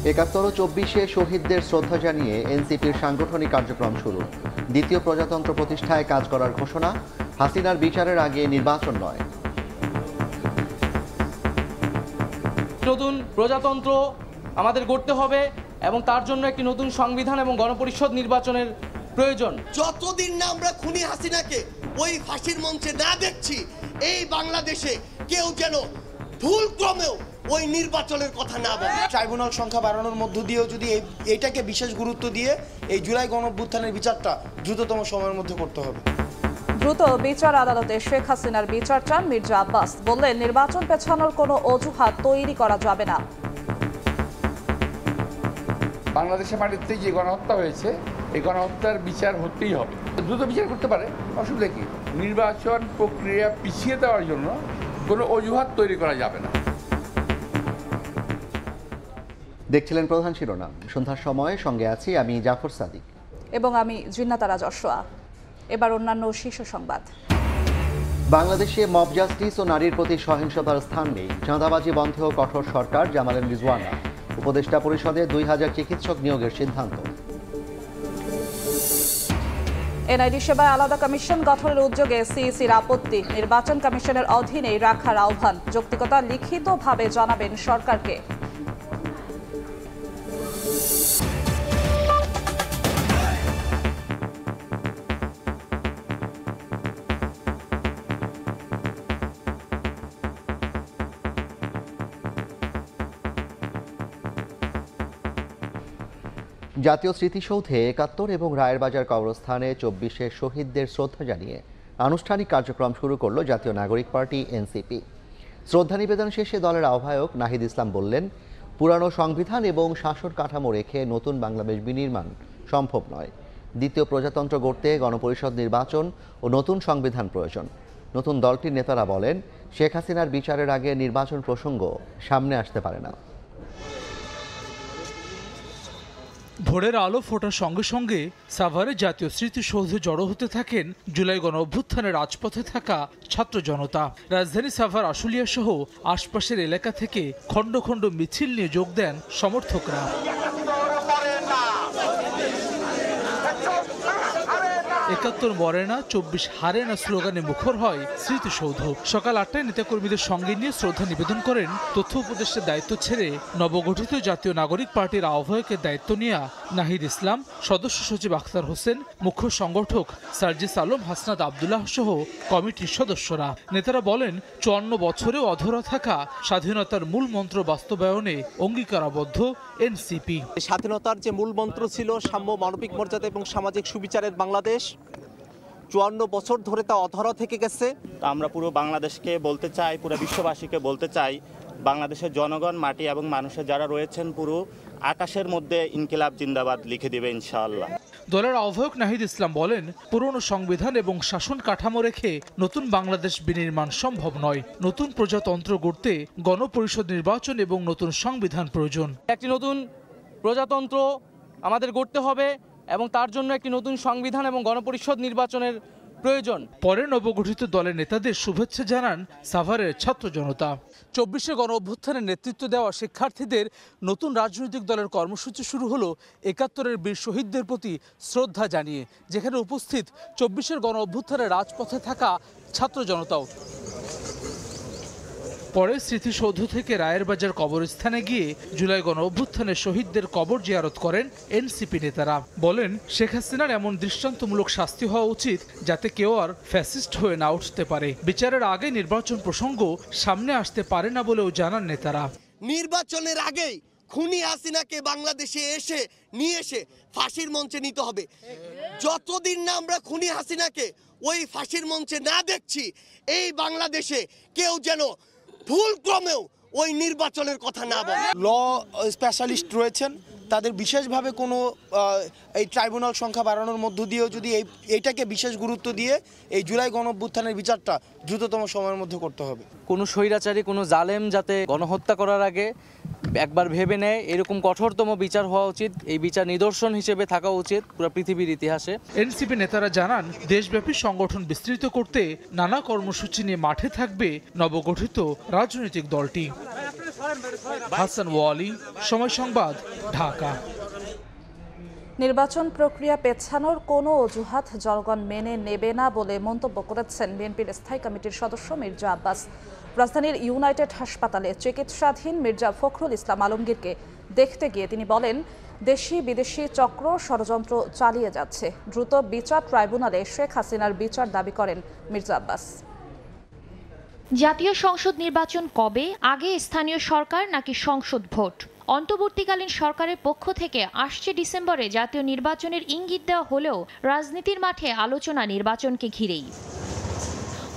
৭১ ও ২৪-এ শহীদদের শ্রদ্ধা জানিয়ে এনসিপির সাংগঠনিক কার্যক্রম শুরু। দ্বিতীয় প্রজাতন্ত্র প্রতিষ্ঠায় কাজ করার ঘোষণা। হাসিনার বিচারের আগে নির্বাচন নয়। নতুন প্রজাতন্ত্র আমাদের গড়তে হবে এবং তার জন্য একটি নতুন সংবিধান এবং গণপরিষদ নির্বাচনের প্রয়োজন। যতদিন না আমরা খুনি হাসিনাকে ওই ফাঁসির মঞ্চে না দেখছি, এই বাংলাদেশে কেউ যেন ভুলক্রমেও ওই নির্বাচনের কথা না বলে। ট্রাইব্যুনাল সংখ্যা বাড়ানোর মধ্য দিয়েও যদি এইটাকে বিশেষ গুরুত্ব দিয়ে এই জুলাই গণঅভ্যুত্থানের বিচারটা দ্রুততম সময়ের মধ্যে করতে হবে। দ্রুত বিচার আদালতে শেখ হাসিনার বিচার চান মির্জা আব্বাস। বললেন, নির্বাচন পেছানোর কোনো অজুহাত তৈরি করা যাবে না। বাংলাদেশের মাটিতে যে গণহত্যা হয়েছে, এই গণহত্যার বিচার হতেই হবে। দ্রুত বিচার করতে পারে, অসুবিধা কি? নির্বাচন প্রক্রিয়া পিছিয়ে দেওয়ার জন্য কোনো অজুহাত তৈরি করা যাবে না। দেখছিলেন প্রধান শিরোনাম। সন্ধ্যার সময় সঙ্গে আছি আমি জাফর সাদিক এবং আমি জিন্নাতারা যশোয়া। এবার অন্যান্য শীর্ষ সংবাদ। বাংলাদেশে মব জাস্টিস ও নারীর প্রতি সহিংসতার স্থান নেই। চাঁদাবাজি বন্ধে কঠোর সরকার। জামালেন রিজওয়ানা। উপদেষ্টা পরিষদে ২০০০ চিকিৎসক নিয়োগের সিদ্ধান্ত। এনআইডি সেবায় আলাদা কমিশন গঠনের উদ্যোগে সিইসির আপত্তি। নির্বাচন কমিশনের অধীনেই রাখার আহ্বান। যৌক্তিকতা লিখিতভাবে জানাবেন সরকারকে। জাতীয় স্মৃতিসৌধে ৭১ এবং রায়েরবাজার কবরস্থানে ২৪-এ শহীদদের শ্রদ্ধা জানিয়ে আনুষ্ঠানিক কার্যক্রম শুরু করল জাতীয় নাগরিক পার্টি এনসিপি। শ্রদ্ধা নিবেদন শেষে দলের আহ্বায়ক নাহিদ ইসলাম বললেন, পুরানো সংবিধান এবং শাসন কাঠামো রেখে নতুন বাংলাদেশ বিনির্মাণ সম্ভব নয়। দ্বিতীয় প্রজাতন্ত্র গড়তে গণপরিষদ নির্বাচন ও নতুন সংবিধান প্রয়োজন। নতুন দলটির নেতারা বলেন, শেখ হাসিনার বিচারের আগে নির্বাচন প্রসঙ্গ সামনে আসতে পারে না। ভোরের আলো ফোটার সঙ্গে সঙ্গে সাভারে জাতীয় স্মৃতিসৌধে জড়ো হতে থাকেন জুলাই গণ অভ্যুত্থানের রাজপথে থাকা ছাত্র জনতা। রাজধানী সাভার, আশুলিয়া সহ আশপাশের এলাকা থেকে খণ্ড খণ্ড মিছিল নিয়ে যোগ দেন সমর্থকরা। ৭১ মরে না, ২৪ হারে না স্লোগানে মুখর হয় স্মৃতিসৌধ। সকাল ৮টায় নেতাকর্মীদের সঙ্গে নিয়ে শ্রদ্ধা নিবেদন করেন তথ্য উপদেষ্টার দায়িত্ব ছেড়ে নবগঠিত জাতীয় নাগরিক পার্টির আহ্বায়কের দায়িত্ব নেওয়া নাহিদ ইসলাম, সদস্য সচিব আখতার হোসেন, মুখ্য সংগঠক সার্জিস আলম, হাসনাত আবদুল্লাহ সহ কমিটির সদস্যরা। নেতারা বলেন, ৫৪ বছরেও অধরা থাকা স্বাধীনতার মূল মন্ত্র বাস্তবায়নে অঙ্গীকারাবদ্ধ এনসিপি। স্বাধীনতার যে মূল মন্ত্র ছিল সাম্য, মানবিক মর্যাদা এবং সামাজিক সুবিচারের বাংলাদেশ, ৫৪ বছর ধরে তা অধরা থেকে গেছে। আমরা পুরো বাংলাদেশকে বলতে চাই, পুরো বিশ্ববাসীকে বলতে চাই, বাংলাদেশের জনগণ, মাটি এবং মানুষের যারা রয়েছেন পুরো আকাশের মধ্যে ইনকিলাব জিন্দাবাদ লিখে দেবে ইনশাআল্লাহ। দলের আহ্বায়ক নাহিদ ইসলাম বলেন, পুরনো সংবিধান এবং শাসন কাঠামো রেখে নতুন বাংলাদেশ বিনির্মাণ সম্ভব নয়। নতুন প্রজাতন্ত্র গড়তে গণপরিষদ নির্বাচন এবং নতুন সংবিধান প্রয়োজন। একটি নতুন প্রজাতন্ত্র আমাদের গড়তে হবে এবং তার জন্য একটি নতুন সংবিধান এবং গণপরিষদ নির্বাচনের প্রয়োজন। পরে নবগঠিত দলের নেতাদের শুভেচ্ছা জানান সাভারের ছাত্র জনতা। ২৪শে গণ অভ্যুত্থানের নেতৃত্ব দেওয়া শিক্ষার্থীদের নতুন রাজনৈতিক দলের কর্মসূচি শুরু হলো ৭১-এর বীর শহীদদের প্রতি শ্রদ্ধা জানিয়ে, যেখানে উপস্থিত ২৪-এর গণ অভ্যুত্থানের রাজপথে থাকা ছাত্র জনতাও। পরে স্মৃতিসৌধ থেকে রায়েরবাজার কবরস্থানে গিয়ে জুলাই গণ অভ্যুত্থানের শহীদদের কবর জিয়ারত করেন এনসিপি নেতারা। বলেন, শেখ হাসিনার এমন দৃষ্টান্তমূলক শাস্তি হওয়া উচিত যাতে কেউ আর ফ্যাসিস্ট হয়ে না উঠতে পারে। বিচারের আগে নির্বাচন প্রসঙ্গ সামনে আসতে পারে না বলেও জানান নেতারা। নির্বাচনের আগেই খুনি হাসিনাকে বাংলাদেশে নিয়ে এসে ফাঁসির মঞ্চে নিতে হবে। যতদিন না আমরা খুনি হাসিনাকে ওই ফাঁসির মঞ্চে না দেখছি, এই বাংলাদেশে কেউ যেন ভুলক্রমেও ওই নির্বাচনের কথা না বলে। ল স্পেশালিস্ট রয়েছেন, তাদের বিশেষভাবে কোনো এই ট্রাইব্যুনাল সংখ্যা বাড়ানোর মধ্য দিয়েও যদি এইটাকে বিশেষ গুরুত্ব দিয়ে এই জুলাই গণঅভ্যুত্থানের বিচারটা দ্রুততম সময়ের মধ্যে করতে হবে। কোনো স্বৈরাচারী, কোনো জালেম যাতে গণহত্যা করার আগে একবার ভেবে নেয়, এরকম কঠোরতম বিচার হওয়া উচিত। এই বিচার নিদর্শন হিসেবে থাকা উচিত পুরো পৃথিবীর ইতিহাসে। এনসিপি নেতারা জানান, দেশব্যাপী সংগঠন বিস্তৃত করতে নানা কর্মসূচি নিয়ে মাঠে থাকবে নবগঠিত রাজনৈতিক দলটি। হাসান ওয়ালি, সময় সংবাদ, ঢাকা। নির্বাচন প্রক্রিয়া পেছানোর কোনো অজুহাত জনগণ মেনে নেবে না বলে মন্তব্য করেছেন বিএনপির স্থায়ী কমিটির সদস্য মির্জা আব্বাস। রাজধানীর ইউনাইটেড হাসপাতালে চিকিৎসাধীন মির্জা ফখরুল ইসলাম আলমগীরকে দেখতে গিয়ে তিনি বলেন, দেশি বিদেশি চক্র ষড়যন্ত্র চালিয়ে যাচ্ছে। দ্রুত বিচার ট্রাইব্যুনালে শেখ হাসিনার বিচার দাবি করেন মির্জা আব্বাস। জাতীয় সংসদ নির্বাচন কবে, আগে স্থানীয় সরকার নাকি সংসদ ভোট? অন্তর্বর্তীকালীন সরকারের পক্ষ থেকে আসছে ডিসেম্বরে জাতীয় নির্বাচনের ইঙ্গিত দেওয়া হলেও রাজনীতির মাঠে আলোচনা নির্বাচনকে ঘিরেই।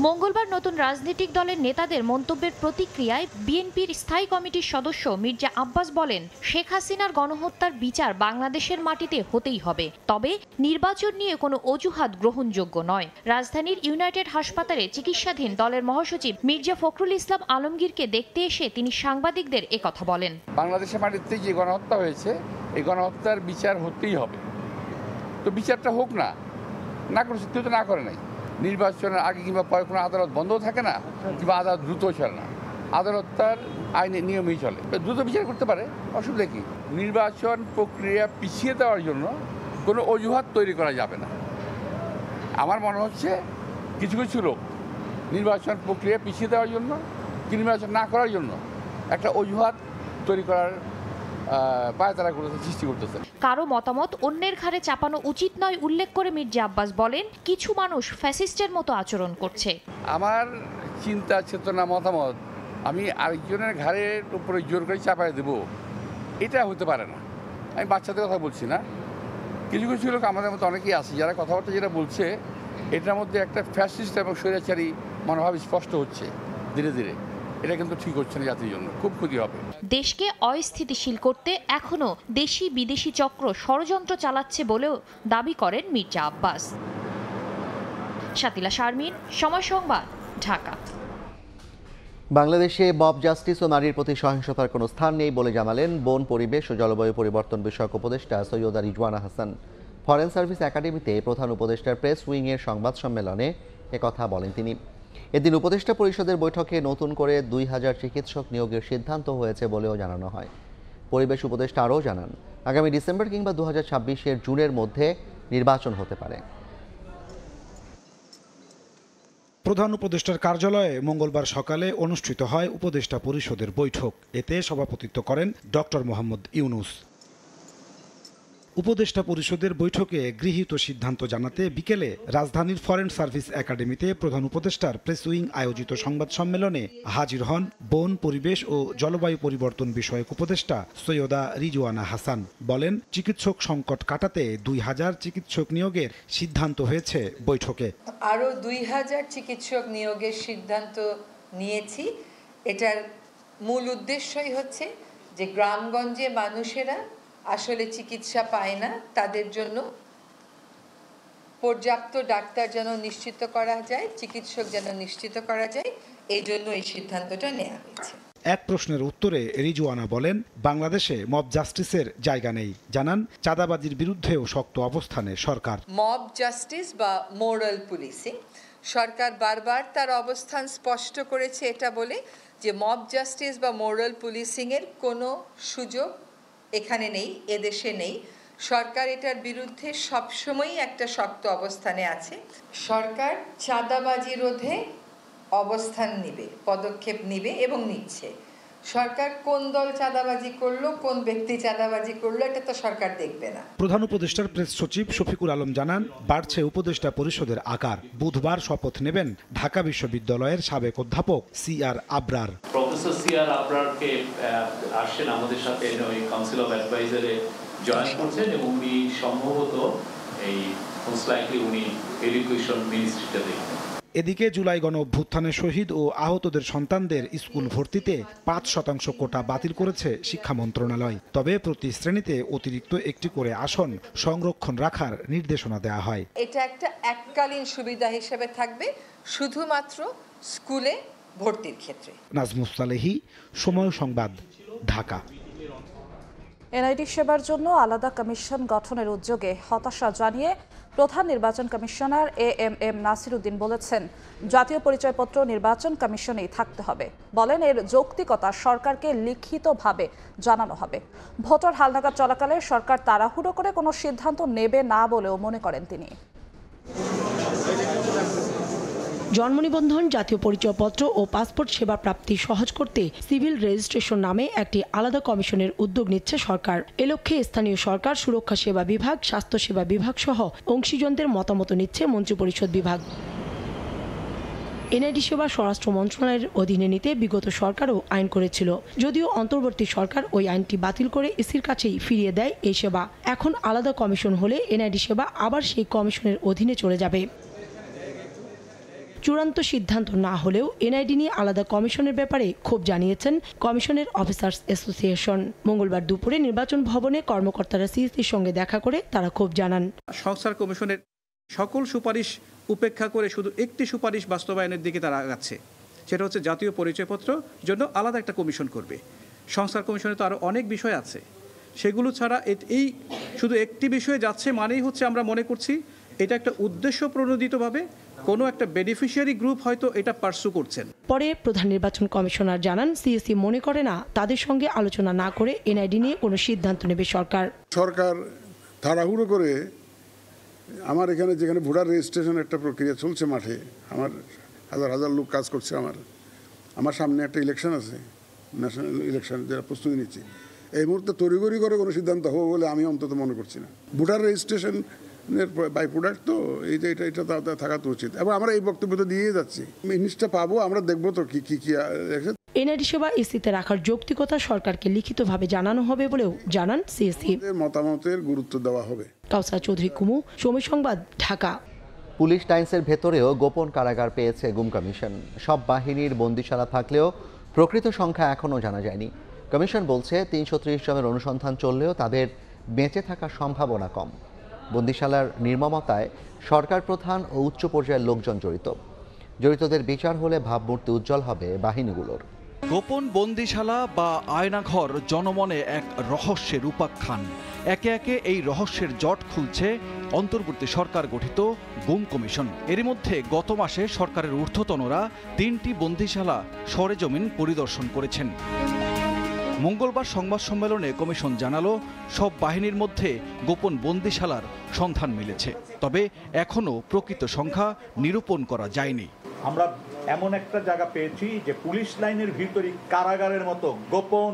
মঙ্গলবার নতুন রাজনৈতিক দলের নেতাদের মন্তব্যের প্রতিক্রিয়ায় বিএনপির স্থায়ী কমিটির সদস্য মির্জা আব্বাস বলেন, শেখ হাসিনার গণহত্যার বিচার বাংলাদেশের মাটিতে হতেই হবে, তবে নির্বাচন নিয়ে কোনো অজুহাত গ্রহণযোগ্য নয়। রাজধানীর ইউনাইটেড হাসপাতালে চিকিৎসাধীন দলের মহাসচিব মির্জা ফখরুল ইসলাম আলমগীরকে দেখতে এসে তিনি সাংবাদিকদের একথা বলেন। বাংলাদেশের মাটিতে যে গণহত্যা হয়েছে, এই গণহত্যার বিচার হতেই হবে। তো বিচারটা হোক না, না করে সত্যি তো না করে নাই। নির্বাচনের আগে কিংবা পরে কোনো আদালত বন্ধ থাকে না, কিংবা আদালত দ্রুত চলে না, আদালত তার আইনের নিয়মেই চলে। দ্রুত বিচার করতে পারে, অসুবিধা কি? নির্বাচন প্রক্রিয়া পিছিয়ে দেওয়ার জন্য কোনো অজুহাত তৈরি করা যাবে না। আমার মনে হচ্ছে কিছু কিছু লোক নির্বাচন প্রক্রিয়া পিছিয়ে দেওয়ার জন্য, নির্বাচন না করার জন্য একটা অজুহাত তৈরি করার পায়তারা করতেছে, সৃষ্টি করতেছে। কারো মতামত অন্যের ঘাড়ে চাপানো উচিত নয় উল্লেখ করে মির্জা আব্বাস বলেন, কিছু মানুষ ফ্যাসিস্টের মতো আচরণ করছে। আমার চিন্তা চেতনা মতামত আমি আরেকজনের ঘাড়ের উপরে জোর করে চাপাই দেব, এটা হতে পারে না। আমি বাচ্চাদের কথা বলছি না, কিছু কিছু লোক আমাদের মতো অনেকেই আছে যারা কথাবার্তা যেটা বলছে, এটার মধ্যে একটা ফ্যাসিস্ট এবং স্বৈরাচারী মনোভাব স্পষ্ট হচ্ছে ধীরে ধীরে। এটা কিন্তু ঠিক হচ্ছে না, জাতির জন্য খুব ক্ষতি হবে। দেশকে অস্থিতিশীল করতে এখনো দেশি বিদেশি চক্র ষড়যন্ত্র চালাচ্ছে বলেও দাবি করেন মির্জা আব্বাস। শাতিলা শারমিন, সময় সংবাদ, ঢাকা। বাংলাদেশে মব জাস্টিস ও নারীর প্রতি সহিংসতার কোনো স্থান নেই বলে জানালেন বন, পরিবেশ ও জলবায়ু পরিবর্তন বিষয়ক উপদেষ্টা সৈয়দা রিজওয়ানা হাসান। ফরেন সার্ভিস একাডেমিতে প্রধান উপদেষ্টার প্রেস উইংয়ের সংবাদ সম্মেলনে একথা বলেন তিনি। এদিন উপদেষ্টা পরিষদের বৈঠকে নতুন করে 2000 চিকিৎসক নিয়োগের সিদ্ধান্ত হয়েছে বলেও জানানো হয়। পরিবেশ উপদেষ্টা আরও জানান, আগামী ডিসেম্বর কিংবা 2026-এর জুনের মধ্যে নির্বাচন হতে পারে। প্রধান উপদেষ্টার কার্যালয়ে মঙ্গলবার সকালে অনুষ্ঠিত হয় উপদেষ্টা পরিষদের বৈঠক। এতে সভাপতিত্ব করেন ডক্টর মোহাম্মদ ইউনুস। উপদেষ্টা পরিষদের বৈঠকে গৃহীত সিদ্ধান্ত জানাতে বিকেলে রাজধানীর ফরেন সার্ভিস একাডেমিতে প্রধান উপদেষ্টার প্রেস উইং আয়োজিত সংবাদ সম্মেলনে হাজির হন বন, পরিবেশ ও জলবায়ু পরিবর্তন বিষয়ক উপদেষ্টা সৈয়দা রিজওয়ানা হাসান। বলেন, চিকিৎসক সংকট কাটাতে 2000 চিকিৎসক নিয়োগের সিদ্ধান্ত হয়েছে বৈঠকে। আরও 2000 চিকিৎসক নিয়োগের সিদ্ধান্ত নিয়েছি। এটার মূল উদ্দেশ্যই হচ্ছে যে গ্রামগঞ্জে মানুষেরা আসলে চিকিৎসা পায় না, তাদের জন্য পর্যাপ্ত ডাক্তার যেন নিশ্চিত করা যায়, চিকিৎসক যেন নিশ্চিত করা যায়, এই জন্য এই সিদ্ধান্তটা নেওয়া হয়েছে। এক প্রশ্নের উত্তরে রিজওয়ানা বলেন, বাংলাদেশে মব জাস্টিসের জায়গা নেই। জানান, চাঁদাবাজির বিরুদ্ধেও শক্ত অবস্থানে সরকার। মব জাস্টিস বা মোরাল পুলিশিং, সরকার বারবার তার অবস্থান স্পষ্ট করেছে এটা বলে যে মব জাস্টিস বা মোরাল পুলিশিংয়ের কোনো সুযোগ এখানে নেই, এদেশে নেই। সরকার এটার বিরুদ্ধে সবসময়ই একটা শক্ত অবস্থানে আছে। সরকার চাঁদাবাজি রোধে অবস্থান নেবে, পদক্ষেপ নেবে এবং নিচ্ছে। সরকার কোন দল চাঁদাবাজি করলো, কোন ব্যক্তি চাঁদাবাজি করলো, এটা তো সরকার দেখবে না। প্রধান উপদেষ্টার প্রেস সচিব শফিকুল আলম জানান, বাড়ছে উপদেষ্টা পরিষদের আকার। বুধবার শপথ নেবেন ঢাকা বিশ্ববিদ্যালয়ের সাবেক অধ্যাপক CR আবরার। প্রফেসর CR আবরারকে আসছেন আমাদের সাথে কাউন্সিল অফ অ্যাডভাইজারে জয়েন করছেন এবং উনি সম্ভবত এই মোস্ট লাইকলি উনি এডুকেশন মিনিস্ট্রিটা দেখবেন। এদিকে জুলাই গণ অভ্যুত্থানে শহীদ ও আহতদের সন্তানদের স্কুল ভর্তিতে 5% কোটা বাতিল করেছে শিক্ষা মন্ত্রণালয়। তবে প্রতি শ্রেণীতে অতিরিক্ত একটি করে আসন সংরক্ষণ রাখার নির্দেশনা দেওয়া হয়। এটা একটা এককালীন সুবিধা হিসেবে থাকবে শুধুমাত্র স্কুলে ভর্তির ক্ষেত্রে। নাজমুস সালেহী, সময় সংবাদ, ঢাকা। এনআইডি সেবার জন্য আলাদা কমিশন গঠনের উদ্যোগে হতাশা জানিয়ে প্রধান নির্বাচন কমিশনার AMM নাসির উদ্দিন বলেছেন, জাতীয় পরিচয়পত্র নির্বাচন কমিশনেই থাকতে হবে। বলেন, এর যৌক্তিকতা সরকারকে লিখিতভাবে জানানো হবে। ভোটার হালনাগাদ চলাকালে সরকার তাড়াহুড়ো করে কোনো সিদ্ধান্ত নেবে না বলেও মনে করেন তিনি। জন্ম নিবন্ধন, জাতীয় পরিচয়পত্র ও পাসপোর্ট সেবা প্রাপ্তি সহজ করতে সিভিল রেজিস্ট্রেশন নামে একটি আলাদা কমিশনের উদ্যোগ নিচ্ছে সরকার। এ লক্ষ্যে স্থানীয় সরকার, সুরক্ষা সেবা বিভাগ, স্বাস্থ্য সেবা বিভাগ সহ অংশীজনদের মতামত নিচ্ছে মন্ত্রিপরিষদ বিভাগ। এনআইডি সেবা স্বরাষ্ট্র মন্ত্রণালয়ের অধীনে নিতে বিগত সরকারও আইন করেছিল, যদিও অন্তর্বর্তী সরকার ওই আইনটি বাতিল করে ইসির কাছেই ফিরিয়ে দেয় এই সেবা। এখন আলাদা কমিশন হলে এনআইডি সেবা আবার সেই কমিশনের অধীনে চলে যাবে। চূড়ান্ত সিদ্ধান্ত না হলেও এনআইডি নিয়ে আলাদা কমিশনের ব্যাপারে ক্ষোভ জানিয়েছেন কমিশনের অফিসার্স অ্যাসোসিয়েশন। মঙ্গলবার দুপুরে নির্বাচন ভবনে কর্মকর্তারা সিইসির সঙ্গে দেখা করে তারা ক্ষোভ জানান। সংস্কার কমিশনের সকল সুপারিশ উপেক্ষা করে শুধু একটি সুপারিশ বাস্তবায়নের দিকে তারা আগাচ্ছে, সেটা হচ্ছে জাতীয় পরিচয়পত্র জন্য আলাদা একটা কমিশন করবে। সংস্কার কমিশনে তো আরও অনেক বিষয় আছে, সেগুলো ছাড়া এই শুধু একটি বিষয়ে যাচ্ছে মানেই হচ্ছে আমরা মনে করছি এটা একটা উদ্দেশ্য প্রণোদিতভাবে কোনো একটা বেনিফিশিয়ারি গ্রুপ হয়তো এটা পার্সু করছেন। পরে প্রধান নির্বাচন কমিশনার জানান, সিইসি মনে করে না তাদের সঙ্গে আলোচনা না করে এনআইডি নিয়ে কোনো সিদ্ধান্ত নেবে সরকার। সরকার তাড়াহুড়ো করে আমার এখানে যেখানে ভোটার রেজিস্ট্রেশন একটা প্রক্রিয়া চলছে, মাঠে আমার হাজার হাজার লোক কাজ করছে, আমার সামনে একটা ইলেকশন আছে, ন্যাশনাল ইলেকশন, যারা প্রস্তুতি নিচ্ছে, এই মুহূর্তে তড়িঘড়ি করে কোনো সিদ্ধান্ত হবে বলে আমি অন্তত মনে করছি না। ভোটার রেজিস্ট্রেশন বাই প্রোডাক্ট তো এটা থাকা তো উচিত, এবং আমরা এই বক্তব্য তো দিয়ে যাচ্ছি। জিনিসটা পাবো, আমরা দেখবো তো কি এনআইডি সেবা ইসিতে রাখার যৌক্তিকতা সরকারকে লিখিতভাবে জানানো হবে বলেও জানান সিএসি। মতামতের গুরুত্ব দেওয়া হবে। কাউসার চৌধুরী কুমু, সময় সংবাদ, ঢাকা। পুলিশ লাইন্সের ভেতরেও গোপন কারাগার পেয়েছে গুম কমিশন। সব বাহিনীর বন্দিশালা থাকলেও প্রকৃত সংখ্যা এখনও জানা যায়নি। কমিশন বলছে ৩৩০ জনের অনুসন্ধান চললেও তাদের বেঁচে থাকার সম্ভাবনা কম। বন্দিশালার নির্মমতায় সরকার প্রধান ও উচ্চ পর্যায়ের লোকজন জড়িতদের বিচার হলে ভাবমূর্তি উজ্জ্বল হবে বাহিনীগুলোর। গোপন বন্দিশালা বা আয়নাঘর জনমনে এক রহস্যের উপাখ্যান। একে একে এই রহস্যের জট খুলছে অন্তর্বর্তী সরকার গঠিত গুম কমিশন। এরই মধ্যে গত মাসে সরকারের ঊর্ধ্বতনরা ৩টি বন্দিশালা সরেজমিন পরিদর্শন করেছেন। মঙ্গলবার সংবাদ সম্মেলনে কমিশন জানালো, সব বাহিনীর মধ্যে গোপন বন্দিশালার সন্ধান মিলেছে, তবে এখনও প্রকৃত সংখ্যা নিরূপণ করা যায়নি। আমরা এমন একটা জায়গা পেয়েছি যে পুলিশ লাইনের ভিতরে কারাগারের মতো গোপন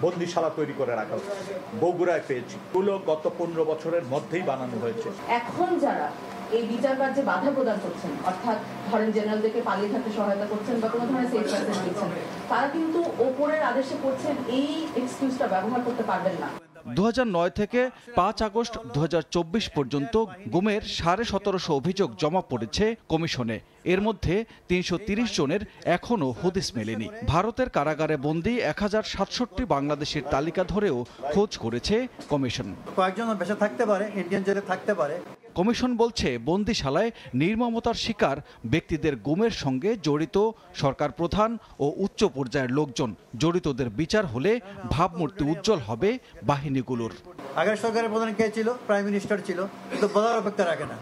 বন্দিশালা তৈরি করে রাখা হচ্ছে। বগুড়ায় পেয়েছি, এগুলো গত ১৫ বছরের মধ্যেই বানানো হয়েছে। এখন যারা এই বিচার কার্যে বাধা প্রদান করছেন, অর্থাৎ ধরেন জেনারেলদেরকে পালিয়ে থাকতে সহায়তা করছেন বা কোনো ধরনের সেফ প্যাসেজ দিচ্ছেন, তারা কিন্তু ওপরের আদেশে করছেন এই এক্সকিউজটা ব্যবহার করতে পারবেন না। ২০০৯ থেকে ৫ আগস্ট ২০২৪ পর্যন্ত গুমের ১৭৫০ অভিযোগ জমা পড়েছে কমিশনে। এর মধ্যে ৩৩০ জনের এখনও হদিস মেলেনি। ভারতের কারাগারে বন্দী ১০৬৭ বাংলাদেশের তালিকা ধরেও খোঁজ করেছে কমিশন। কয়েকজন বেঁচে থাকতে পারে, ইন্ডিয়ান জেলে থাকতে পারে। কমিশন বলছে, বন্দিশালায় নির্মমতার শিকার ব্যক্তিদের গুমের সঙ্গে জড়িত সরকার প্রধান ও উচ্চ পর্যায়ের লোকজন। জড়িতদের বিচার হলে ভাবমূর্তি উজ্জ্বল হবে বাহিনীগুলোর। আগের সরকারের প্রধান কে ছিল? প্রাইম মিনিস্টার ছিল, কিন্তু বলার অপেক্ষা রাখে না।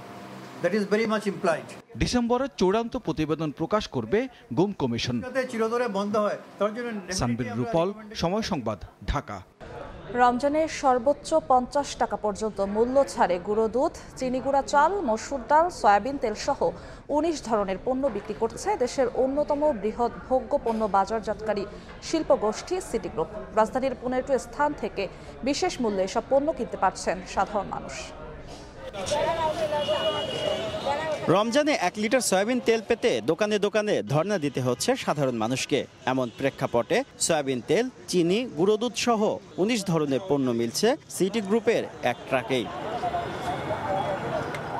That is very much implied. ডিসেম্বরে চূড়ান্ত প্রতিবেদন প্রকাশ করবে গুম কমিশন। চিরতরে বন্ধ হয় তার জন্য। সানবীর রূপল, সময় সংবাদ, ঢাকা। রমজানের সর্বোচ্চ ৫০ টাকা পর্যন্ত মূল্য ছাড়ে গুঁড়ো দুধ, চিনি গুঁড়া চাল, মসুর ডাল, সয়াবিন তেল সহ ১৯ ধরনের পণ্য বিক্রি করছে দেশের অন্যতম বৃহৎ ভোগ্য পণ্য বাজারজাতকারী শিল্পগোষ্ঠী সিটি গ্রুপ। রাজধানীর ১৫টি স্থান থেকে বিশেষ মূল্যে এসব পণ্য কিনতে পারছেন সাধারণ মানুষ। রমজানে ১ লিটার সয়াবিন তেল পেতে দোকানে দোকানে ধর্ণা দিতে হচ্ছে সাধারণ মানুষকে। এমন প্রেক্ষাপটে সয়াবিন তেল, চিনি, গুঁড়ো দুধ সহ ১৯ ধরনের পণ্য মিলছে সিটি গ্রুপের এক ট্রাকেই।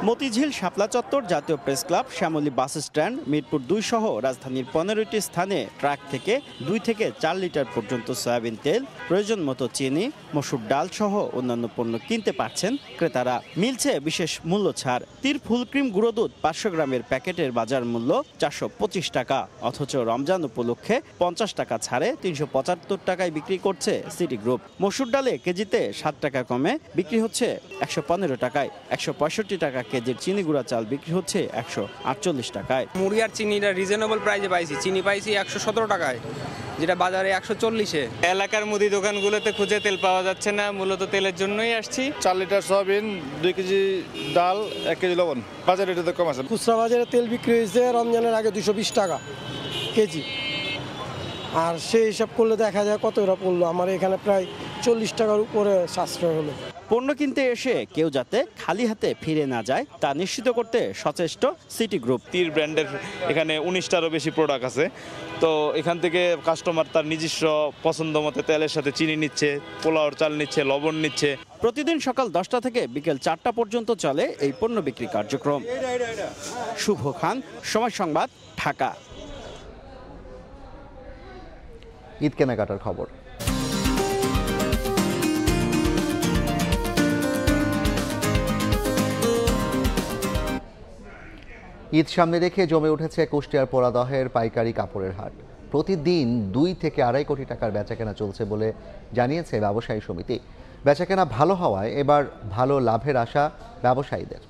মতিঝিল, শাপলা চত্বর, জাতীয় press club, Shyamoli bus stand, Mirpur 2 সহ রাজধানীর 15টি স্থানে ট্রাক থেকে 2 থেকে 4 লিটার পর্যন্ত সয়াবিন তেল, প্রয়োজন মতো চিনি, মসুর ডাল সহ অন্যান্য পণ্য কিনতে পারছেন ক্রেতারা। মিলছে বিশেষ মূল্য ছাড়। তীর ফুলক্রিম গুঁড়ো দুধ 500 গ্রামের প্যাকেটের বাজার মূল্য 425 টাকা, অথচ রমজান উপলক্ষে 50 টাকা ছাড়ে 375 টাকায় বিক্রি করছে সিটি গ্রুপ। মসুর ডালে কেজিতে 7 টাকা কমে বিক্রি হচ্ছে 115 টাকায়। 165 টাকা কেজির চিনি গুঁড়া চাল বিক্রি হচ্ছে 148 টাকায়। মুড়ি আর চিনিটা রিজনেবল প্রাইসে পাইছি। চিনি পাইছি 117 টাকায়, যেটা বাজারে 140-এ। এলাকার মুদি দোকানগুলোতে খুঁজে তেল পাওয়া যাচ্ছে না, মূলত তেলের জন্যই আসছি। 4 লিটার সয়াবিন, 2 কেজি ডাল, 1 কেজি লবণ, বাজারে এটা কম আছে। খুচরা বাজারে তেল বিক্রি হয়েছে রমজানের আগে 220 টাকা কেজি, আর সেই হিসাব করলে দেখা যায় কতটা পড়লো। আমার এখানে প্রায় 40 টাকার উপরে সাশ্রয় হলো। পণ্য কিনতে এসে কেউ যাতে খালি হাতে ফিরে না যায় তা নিশ্চিত করতে সচেষ্ট সিটি গ্রুপ। তীর ব্র্যান্ডের এখানে 19টারও বেশি প্রোডাক্ট আছে, তো এখান থেকে কাস্টমার তার নিজস্ব পছন্দ মতো তেলের সাথে চিনি নিচ্ছে, পোলাওর চাল নিচ্ছে, লবণ নিচ্ছে। প্রতিদিন সকাল 10টা থেকে বিকেল 4টা পর্যন্ত চলে এই পণ্য বিক্রি কার্যক্রম। শুভ খান, সময় সংবাদ, ঢাকা। ঈদ কেনাকাটার খবর। ঈদ সামনে রেখে জমে উঠেছে কুষ্টিয়ার পোড়াদহের পাইকারি কাপড়ের হাট। প্রতিদিন 2 থেকে 2.5 কোটি টাকার বেচাকেনা চলছে বলে জানিয়েছে ব্যবসায়ী সমিতি। বেচাকেনা ভালো হওয়ায় এবার ভালো লাভের আশা ব্যবসায়ীদের।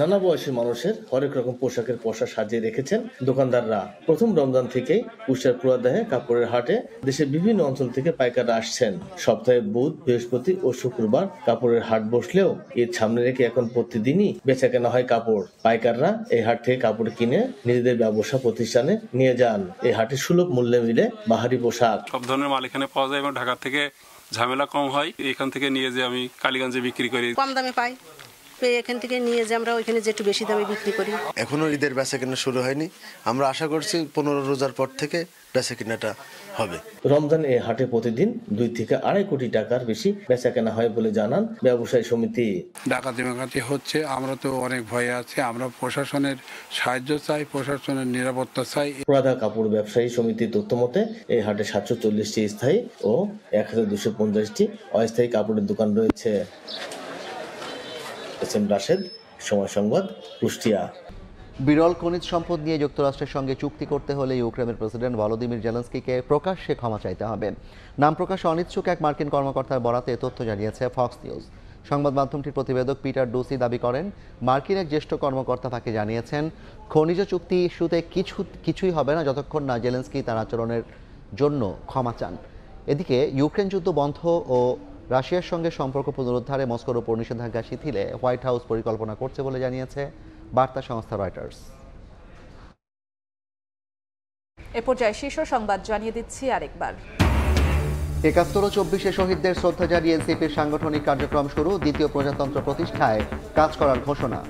নানা বয়সের মানুষের হরেক রকম পোশাকের পসরা সাজিয়ে রেখেছেন দোকানদাররা। প্রথম রমজান থেকেই কুষ্টিয়ার পোড়াদহে কাপড়ের হাটে দেশের বিভিন্ন অঞ্চল থেকে পাইকাররা আসছেন। সপ্তাহে বুধ, বৃহস্পতি ও শুক্রবার কাপড়ের হাট বসলেও ঈদ সামনে রেখে এখন প্রতিদিনই বেচাকেনা হয় কাপড়। পাইকাররা এই হাট থেকে কাপড় কিনে নিজেদের ব্যবসা প্রতিষ্ঠানে নিয়ে যান। এই হাটে সুলভ মূল্যে মিলে বাহারি পোশাক। সব ধরনের মাল এখানে পাওয়া যায় এবং ঢাকা থেকে ঝামেলা কম হয়। এখান থেকে নিয়ে যে আমি কালীগঞ্জে বিক্রি করি, কম দামে পাই, এখান থেকে নিয়ে যে আমরা ওইখানে যে একটু বেশি দামে বিক্রি করি। এখনো ঈদের বেচাকেনা শুরু হয়নি, আমরা আশা করছি 15 রোজার পর থেকে বেচাকেনাটা হবে। রমজান এই হাটে প্রতিদিন 2 থেকে 2.5 কোটি টাকার বেশি বেচাকেনা হয় বলে জানান ব্যবসায়ী সমিতি। ডাকাতি হচ্ছে, আমরা তো অনেক ভয়ে আছি। আমরা প্রশাসনের সাহায্য চাই, প্রশাসনের নিরাপত্তা চাই। পোড়াদা কাপড় ব্যবসায়ী সমিতির তথ্য মতে এই হাটে 740টি স্থায়ী ও 1250টি অস্থায়ী কাপড়ের দোকান রয়েছে। এসএম রাশেদ, সময় সংবাদ, কুষ্টিয়া। বিরল খনিজ সম্পদ নিয়ে যুক্তরাষ্ট্রের সঙ্গে চুক্তি করতে হলে ইউক্রেনের প্রেসিডেন্ট ভলোদিমির জেলেনস্কিকে প্রকাশ্যে ক্ষমা চাইতে হবে। নাম প্রকাশে অনিচ্ছুক এক মার্কিন কর্মকর্তার বরাতে তথ্য জানিয়েছে ফক্স নিউজ। সংবাদ মাধ্যমটির প্রতিবেদক পিটার ডুসি দাবি করেন, মার্কিন এক জ্যেষ্ঠ কর্মকর্তা তাকে জানিয়েছেন খনিজ চুক্তি ইস্যুতে কিছুই হবে না যতক্ষণ না জেলেনস্কি তার আচরণের জন্য ক্ষমা চান। এদিকে ইউক্রেন যুদ্ধ বন্ধ ও রাশিয়ার সঙ্গে সম্পর্ক পুনরুদ্ধারে মস্কোর উপর নিষেধাজ্ঞা শিথিলে হোয়াইট হাউস পরিকল্পনা করছে বলে জানিয়েছে বার্তা সংস্থা রয়টার্স। এ পর্যায়ে শীর্ষ সংবাদ জানিয়ে দিচ্ছি আরেকবার। ৭১ ও ২৪ শহীদদের শ্রদ্ধা জানিয়ে এনসিপির সাংগঠনিক কার্যক্রম শুরু। দ্বিতীয় প্রজাতন্ত্র প্রতিষ্ঠায় কাজ করার ঘোষণা।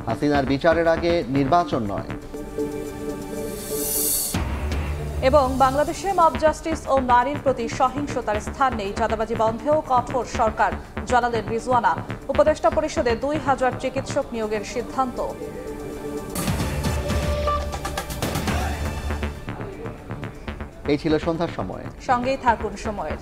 হাসিনার বিচারের আগে নির্বাচন নয়। এবং বাংলাদেশে মব জাস্টিস ও নারীর প্রতি সহিংসতার স্থান নেই, চাঁদাবাজি বন্ধেও কঠোর সরকার, জানালেন রিজওয়ানা। উপদেষ্টা পরিষদে ২,০০০ চিকিৎসক নিয়োগের সিদ্ধান্ত। এই ছিল সন্ধ্যার সময়, সঙ্গেই থাকুন সময়ের।